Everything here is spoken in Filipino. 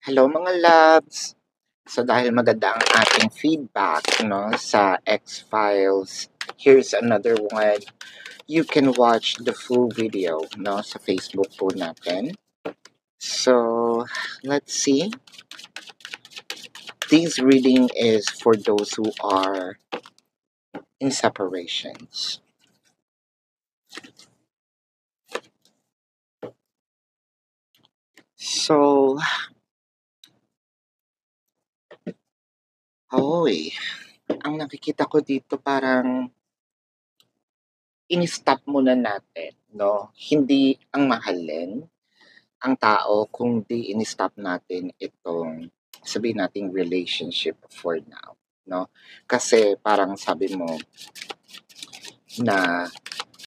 Hello mga loves! So dahil maganda ang ating feedback no, sa X-Files, here's another one. You can watch the full video no, sa Facebook po natin. So, let's see. This reading is for those who are in separations. So, ang nakikita ko dito parang in-stop muna natin, no? Hindi ang mahalin ang tao kung di in-stop natin itong sabihin nating relationship for now, no? Kasi parang sabi mo na